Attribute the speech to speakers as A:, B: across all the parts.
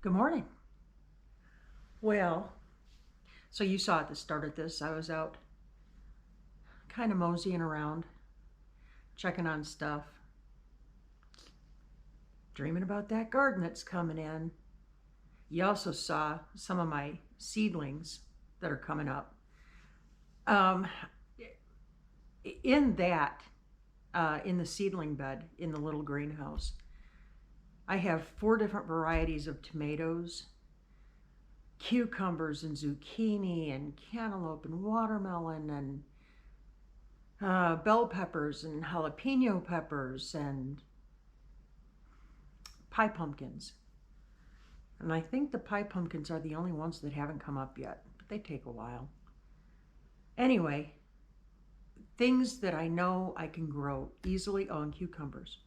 A: Good morning. Well, so you saw at the start of this, I was out kind of moseying around, checking on stuff, dreaming about that garden that's coming in. You also saw some of my seedlings that are coming up. Um, in that, in the seedling bed, in the little greenhouse, I have 4 different varieties of tomatoes, cucumbers and zucchini and cantaloupe and watermelon and bell peppers and jalapeno peppers and pie pumpkins. And I think the pie pumpkins are the only ones that haven't come up yet, but they take a while. Anyway, things that I know I can grow easily. Oh, and cucumbers.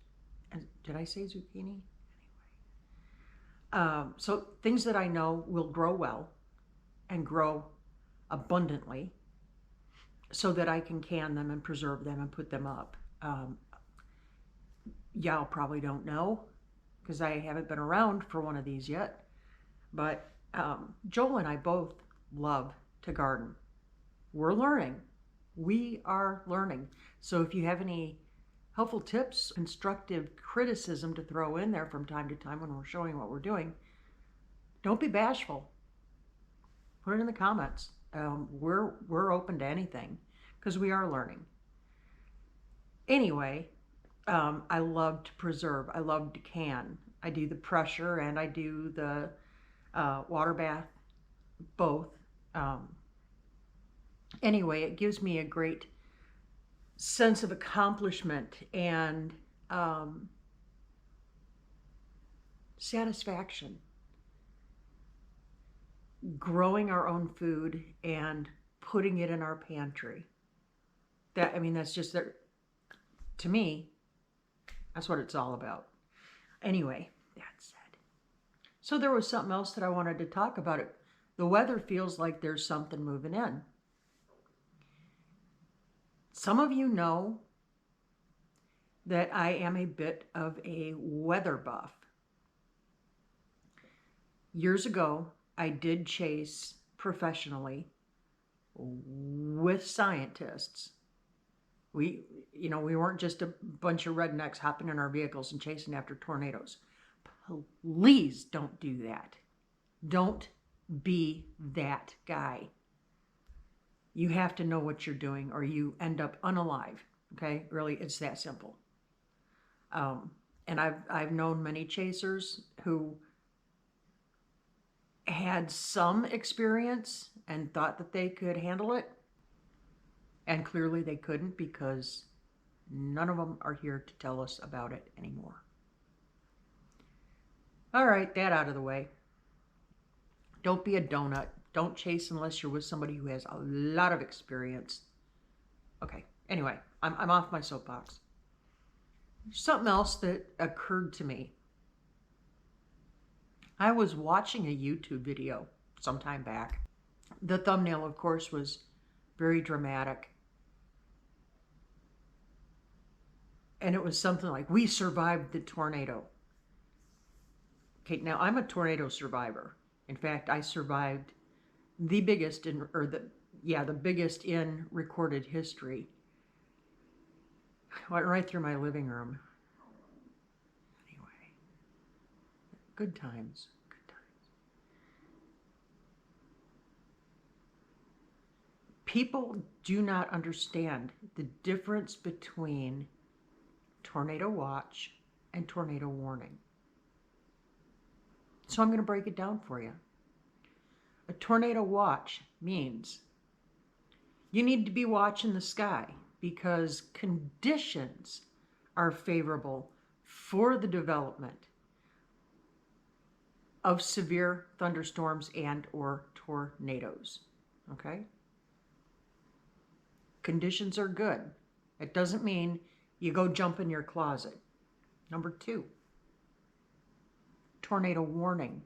A: And did I say zucchini? Anyway. So things that I know will grow well and grow abundantly so that I can can them and preserve them and put them up. Y'all probably don't know because I haven't been around for one of these yet, but Joel and I both love to garden. We're learning. We are learning. So if you have any helpful tips, constructive criticism to throw in there from time to time when we're showing what we're doing, don't be bashful. Put it in the comments. We're open to anything because we are learning. Anyway, I love to preserve. I love to can. I do the pressure and I do the water bath, both. Anyway, it gives me a great sense of accomplishment and satisfaction. Growing our own food and putting it in our pantry. That's just that. To me, that's what it's all about. Anyway, that said. So there was something else that I wanted to talk about. The weather feels like there's something moving in. Some of you know that I am a bit of a weather buff. Years ago, I did chase professionally with scientists. We weren't just a bunch of rednecks hopping in our vehicles and chasing after tornadoes. Please don't do that. Don't be that guy. You have to know what you're doing or you end up unalive. Okay? Really, it's that simple. And I've known many chasers who had some experience and thought that they could handle it. And clearly they couldn't because none of them are here to tell us about it anymore. All right, that out of the way. Don't be a donut. Don't chase unless you're with somebody who has a lot of experience. Okay, anyway, I'm off my soapbox. Something else that occurred to me. I was watching a YouTube video some time back. The thumbnail, of course, was very dramatic. And it was something like, "We survived the tornado." Okay, now I'm a tornado survivor. In fact, I survived the biggest the biggest in recorded history. Went right through my living room. Anyway, good times. People do not understand the difference between tornado watch and tornado warning. So I'm going to break it down for you. A tornado watch means you need to be watching the sky because conditions are favorable for the development of severe thunderstorms and or tornadoes. Okay? Conditions are good. It doesn't mean you go jump in your closet. Number 2, tornado warning.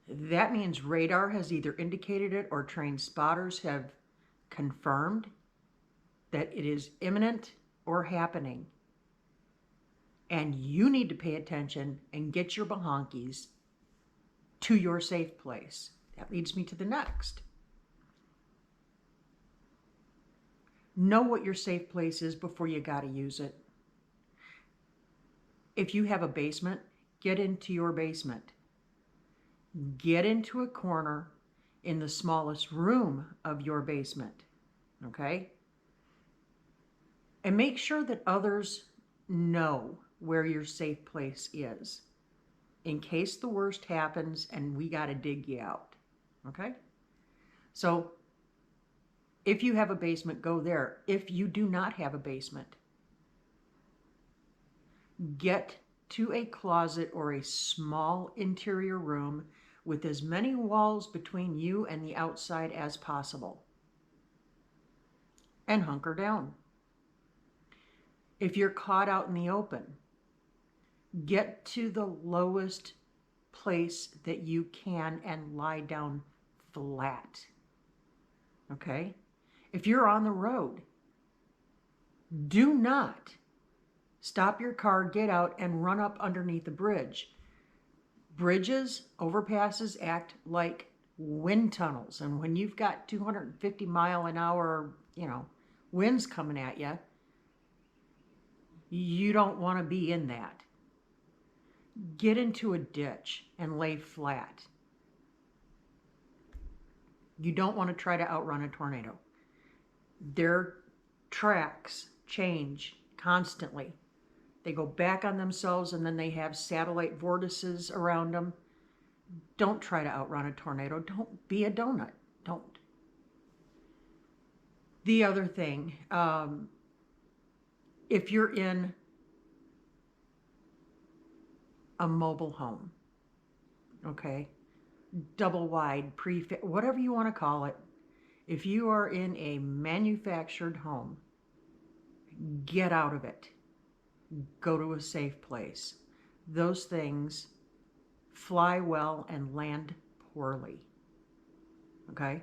A: That means radar has either indicated it or trained spotters have confirmed that it is imminent or happening. And you need to pay attention and get your bahonkies to your safe place. That leads me to the next. Know what your safe place is before you got to use it. If you have a basement, get into your basement. Get into a corner in the smallest room of your basement, okay? And make sure that others know where your safe place is in case the worst happens and we got to dig you out, okay? So if you have a basement, go there. If you do not have a basement, get to a closet or a small interior room with as many walls between you and the outside as possible, and hunker down. If you're caught out in the open, get to the lowest place that you can and lie down flat, okay? If you're on the road, do not stop your car, get out, and run up underneath a bridge. Bridges, overpasses act like wind tunnels. And when you've got 250-mile-an-hour, winds coming at you, you don't want to be in that. Get into a ditch and lay flat. You don't want to try to outrun a tornado. Their tracks change constantly. They go back on themselves, and then they have satellite vortices around them. Don't try to outrun a tornado. Don't be a donut. Don't. The other thing, if you're in a mobile home, okay, double wide, prefab, whatever you want to call it, if you are in a manufactured home, get out of it. Go to a safe place. Those things fly well and land poorly. Okay?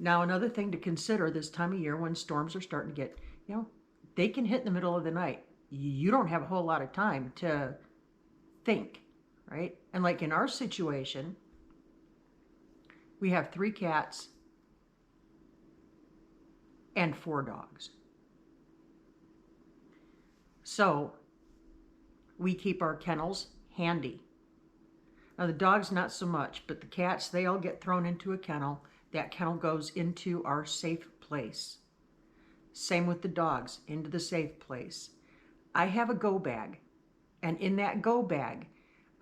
A: Now, another thing to consider this time of year when storms are starting to get, they can hit in the middle of the night. You don't have a whole lot of time to think, right? And like in our situation, we have 3 cats and 4 dogs. So we keep our kennels handy. Now the dogs not so much, but the cats, they all get thrown into a kennel. That kennel goes into our safe place. Same with the dogs, into the safe place. I have a go bag, and in that go bag,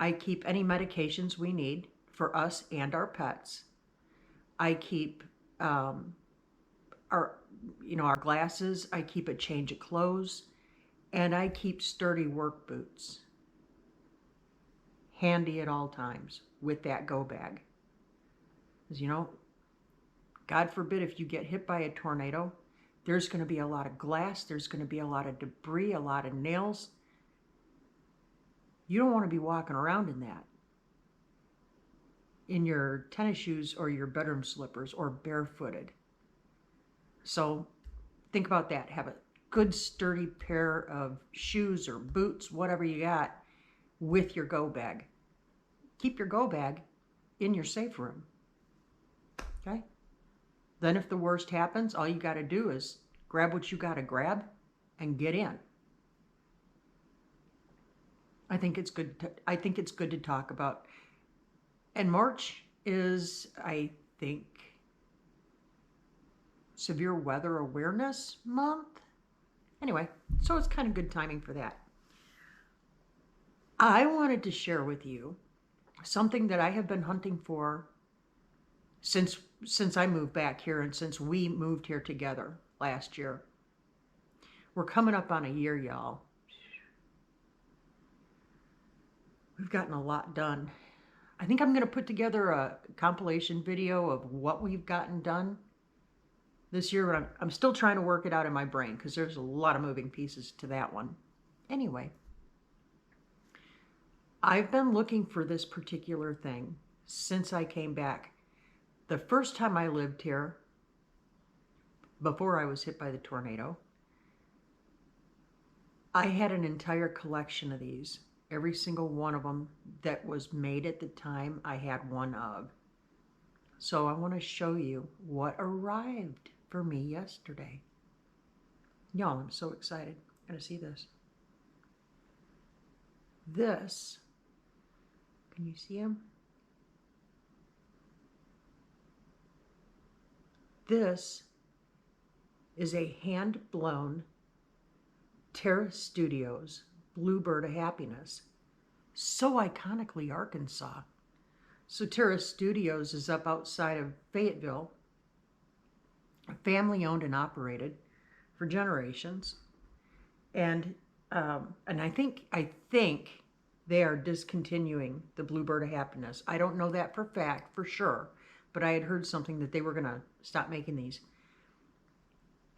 A: I keep any medications we need for us and our pets. I keep our glasses. I keep a change of clothes. And I keep sturdy work boots handy at all times with that go bag. Because, God forbid if you get hit by a tornado, there's going to be a lot of glass, there's going to be a lot of debris, a lot of nails. You don't want to be walking around in that. In your tennis shoes or your bedroom slippers or barefooted. So think about that. Have a good sturdy pair of shoes or boots, whatever you got, with your go bag. Keep your go bag in your safe room. Okay? Then if the worst happens, all you got to do is grab what you got to grab and get in. I think it's good to talk about. And March is, I think, Severe Weather Awareness Month. Anyway, so it's kind of good timing for that. I wanted to share with you something that I have been hunting for since I moved back here and since we moved here together last year. We're coming up on a year, y'all. We've gotten a lot done. I think I'm going to put together a compilation video of what we've gotten done this year, but I'm still trying to work it out in my brain because there's a lot of moving pieces to that one. Anyway, I've been looking for this particular thing since I came back. The first time I lived here, before I was hit by the tornado, I had an entire collection of these. Every single one of them that was made at the time, I had one of. So I want to show you what arrived for me yesterday. Y'all, I'm so excited. I'm going to see this. This, can you see him? This is a hand-blown Terra Studios Bluebird of Happiness. So iconically Arkansas. So Terra Studios is up outside of Fayetteville, family owned and operated for generations. And I think they are discontinuing the Bluebird of Happiness. I don't know that for sure, but I had heard something that they were going to stop making these.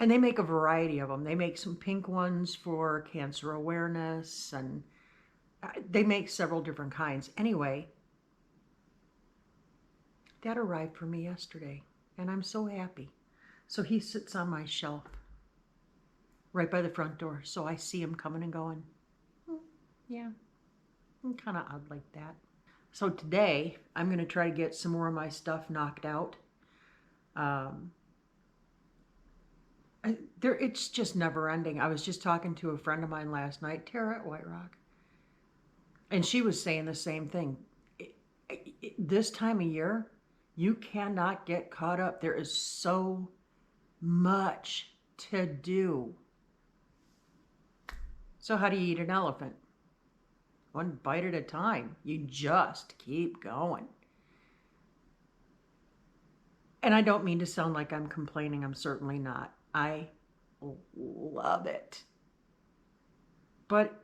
A: And they make a variety of them. They make some pink ones for cancer awareness, and they make several different kinds. Anyway, that arrived for me yesterday, and I'm so happy. So he sits on my shelf right by the front door, so I see him coming and going. Yeah, I'm kind of odd like that. So today, I'm going to try to get some more of my stuff knocked out. It's just never ending. I was just talking to a friend of mine last night, Tara at White Rock, and she was saying the same thing. This time of year, you cannot get caught up. There is so much to do. So how do you eat an elephant? One bite at a time. You just keep going. And I don't mean to sound like I'm complaining. I'm certainly not. I love it. But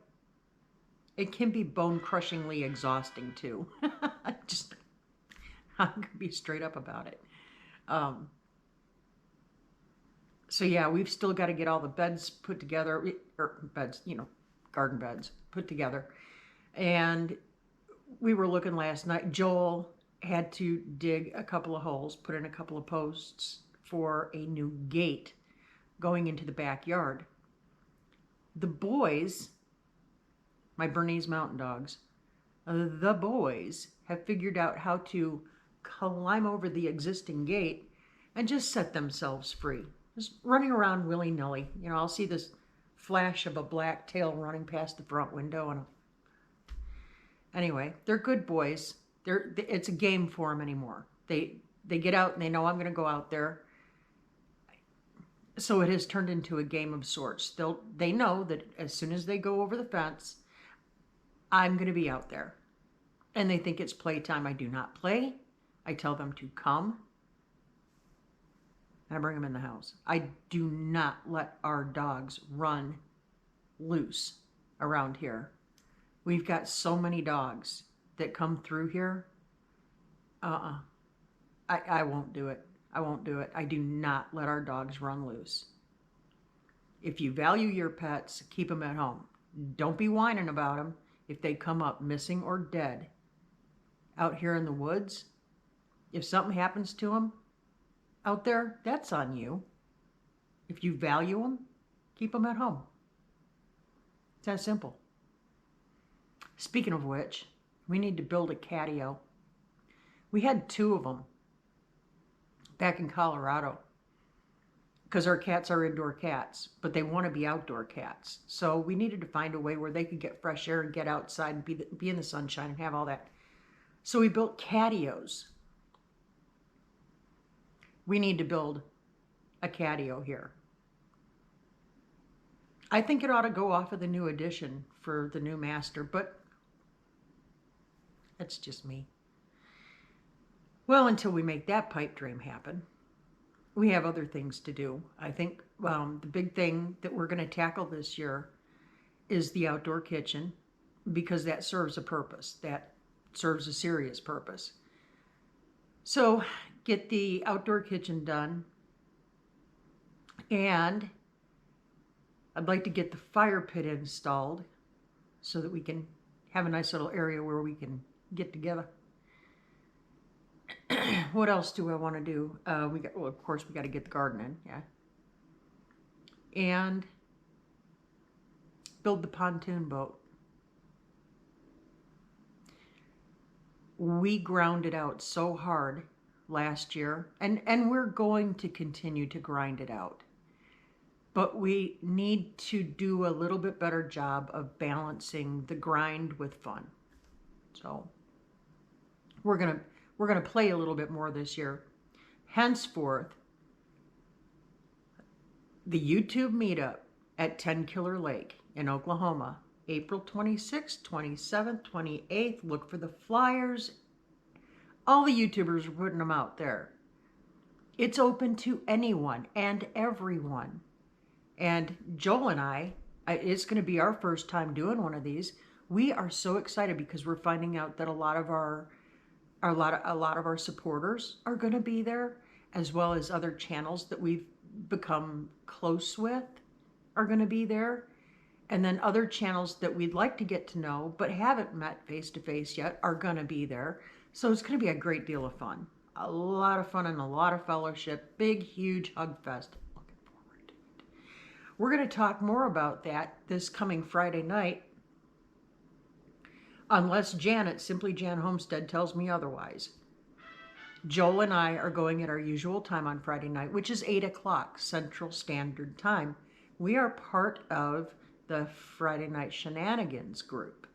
A: it can be bone-crushingly exhausting too. I'm going to be straight up about it. So yeah, we've still got to get all the beds put together, or beds, garden beds put together. And we were looking last night. Joel had to dig a couple of holes, put in a couple of posts for a new gate going into the backyard. The boys, my Bernese Mountain Dogs, the boys have figured out how to climb over the existing gate and just set themselves free. Just running around willy-nilly. I'll see this flash of a black tail running past the front window, and anyway, they're good boys. It's a game for them anymore. They get out and they know I'm going to go out there. So it has turned into a game of sorts. They know that as soon as they go over the fence, I'm going to be out there. And they think it's playtime. I do not play. I tell them to come. And I bring them in the house. I do not let our dogs run loose around here. We've got so many dogs that come through here. I won't do it. I won't do it. I do not let our dogs run loose. If you value your pets, keep them at home. Don't be whining about them if they come up missing or dead out here in the woods. If something happens to them out there, that's on you. If you value them, keep them at home. It's that simple. Speaking of which, we need to build a catio. We had 2 of them back in Colorado because our cats are indoor cats, but they want to be outdoor cats. So we needed to find a way where they could get fresh air and get outside and be in the sunshine and have all that. So we built catios. We need to build a catio here. I think it ought to go off of the new edition for the new master, but that's just me. Well, until we make that pipe dream happen, we have other things to do. I think the big thing that we're going to tackle this year is the outdoor kitchen, because that serves a purpose. That serves a serious purpose. So get the outdoor kitchen done, and I'd like to get the fire pit installed so that we can have a nice little area where we can get together. What else do I want to do? Of course, we got to get the garden in, yeah. And build the pontoon boat. We ground it out so hard last year, and we're going to continue to grind it out. But we need to do a little bit better job of balancing the grind with fun. So we're gonna play a little bit more this year. Henceforth, the YouTube meetup at 10 Killer Lake in Oklahoma, April 26th, 27th, 28th. Look for the flyers. All the YouTubers are putting them out there. It's open to anyone and everyone. And Joel and it's going to be our first time doing one of these. We are so excited because we're finding out that a lot of our supporters are going to be there, as well as other channels that we've become close with are going to be there. And then other channels that we'd like to get to know but haven't met face to face yet are going to be there. So it's going to be a great deal of fun. A lot of fun and a lot of fellowship. Big, huge hug fest. Looking forward to it. We're going to talk more about that this coming Friday night, unless Janet, Simply Jan Homestead, tells me otherwise. Joel and I are going at our usual time on Friday night, which is 8 o'clock Central Standard Time. We are part of the Friday Night Shenanigans group.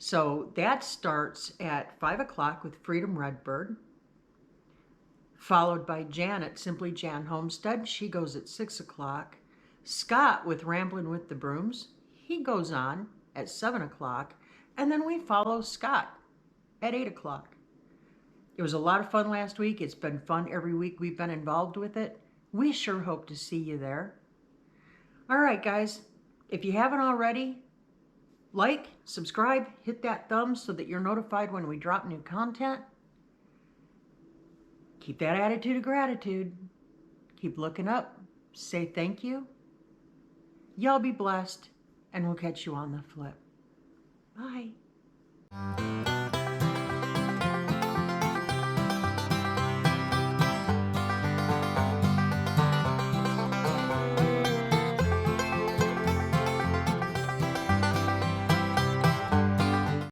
A: So that starts at 5 o'clock with Freedom Redbird, followed by Janet, Simply Jan Homestead. She goes at 6 o'clock. Scott with Ramblin' with the Brooms. He goes on at 7 o'clock. And then we follow Scott at 8 o'clock. It was a lot of fun last week. It's been fun every week we've been involved with it. We sure hope to see you there. All right, guys, if you haven't already, like, subscribe, hit that thumb so that you're notified when we drop new content. Keep that attitude of gratitude. Keep looking up. Say thank you. Y'all be blessed, and we'll catch you on the flip. Bye.